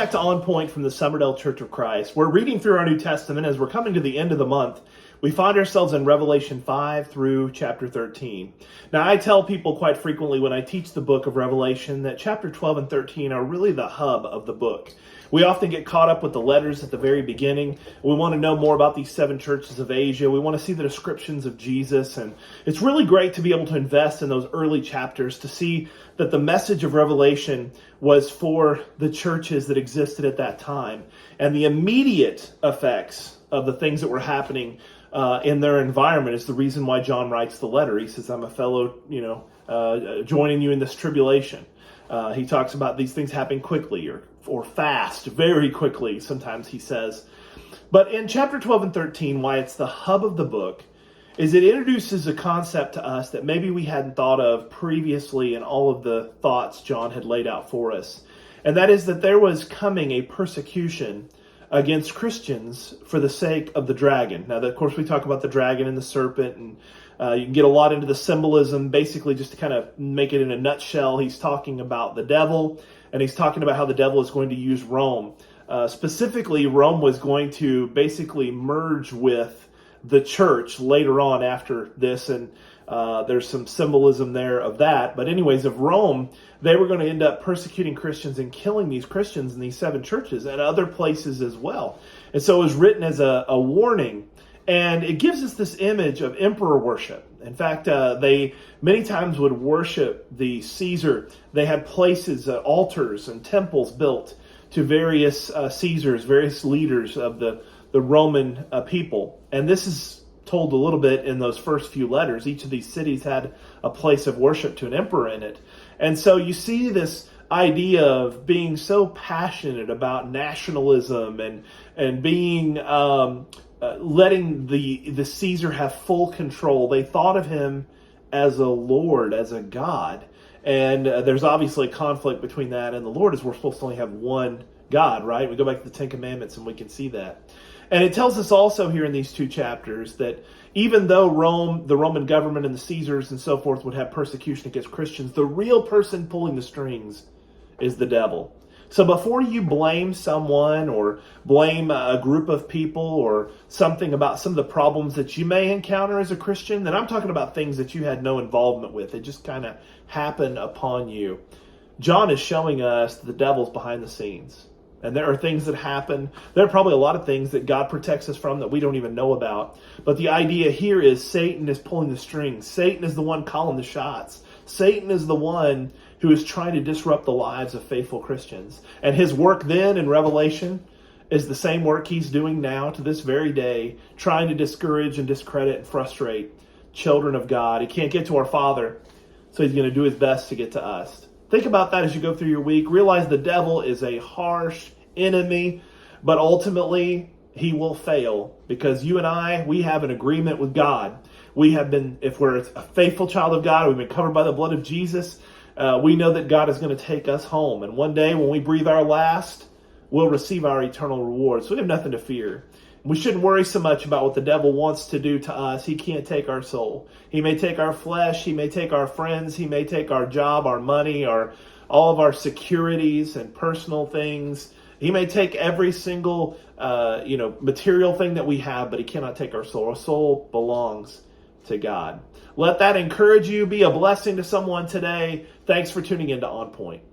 back to On Point from the Summerdale Church of Christ. We're reading through our New Testament. As we're coming to the end of the month, we find ourselves in Revelation 5 through chapter 13. Now, I tell people quite frequently when I teach the book of Revelation that chapter 12 and 13 are really the hub of the book. We often get caught up with the letters at the very beginning. We want to know more about these 7 churches of Asia. We want to see the descriptions of Jesus. And it's really great to be able to invest in those early chapters to see that the message of Revelation was for the churches that existed at that time. And the immediate effects of the things that were happening in their environment is the reason why John writes the letter. He says, I'm a fellow, joining you in this tribulation. He talks about these things happening quickly or fast, very quickly, sometimes he says. But in chapter 12 and 13, why it's the hub of the book, is it introduces a concept to us that maybe we hadn't thought of previously in all of the thoughts John had laid out for us. And that is that there was coming a persecution against Christians for the sake of the dragon. Now, of course, we talk about the dragon and the serpent, and you can get a lot into the symbolism. Basically, just to kind of make it in a nutshell, he's talking about the devil, and he's talking about how the devil is going to use Rome. Specifically, Rome was going to basically merge with the church later on after this, and there's some symbolism there of that. But anyways, of Rome, they were going to end up persecuting Christians and killing these Christians in these 7 churches and other places as well. And so it was written as a warning. And it gives us this image of emperor worship. In fact, they many times would worship the Caesar. They had places, altars and temples built to various Caesars, various leaders of the Roman people. And this is told a little bit in those first few letters. Each of these cities had a place of worship to an emperor in it. And so you see this idea of being so passionate about nationalism and being letting the Caesar have full control. They thought of him as a lord, as a god. And there's obviously conflict between that and the Lord, as we're supposed to only have one God, right? We go back to the 10 Commandments and we can see that. And it tells us also here in these 2 chapters that even though Rome, the Roman government and the Caesars and so forth would have persecution against Christians, the real person pulling the strings is the devil. So before you blame someone or blame a group of people or something about some of the problems that you may encounter as a Christian, then I'm talking about things that you had no involvement with. It just kind of happened upon you. John is showing us the devil's behind the scenes. And there are things that happen. There are probably a lot of things that God protects us from that we don't even know about. But the idea here is Satan is pulling the strings. Satan is the one calling the shots. Satan is the one who is trying to disrupt the lives of faithful Christians. And his work then in Revelation is the same work he's doing now to this very day, trying to discourage and discredit and frustrate children of God. He can't get to our Father, so he's going to do his best to get to us. Think about that as you go through your week. Realize the devil is a harsh enemy, but ultimately he will fail because you and I, we have an agreement with God. We have been, if we're a faithful child of God, we've been covered by the blood of Jesus. We know that God is going to take us home. And one day when we breathe our last, we'll receive our eternal reward. So we have nothing to fear. We shouldn't worry so much about what the devil wants to do to us. He can't take our soul. He may take our flesh. He may take our friends. He may take our job, our money, all of our securities and personal things. He may take every single, material thing that we have, but he cannot take our soul. Our soul belongs to God. Let that encourage you. Be a blessing to someone today. Thanks for tuning in to On Point.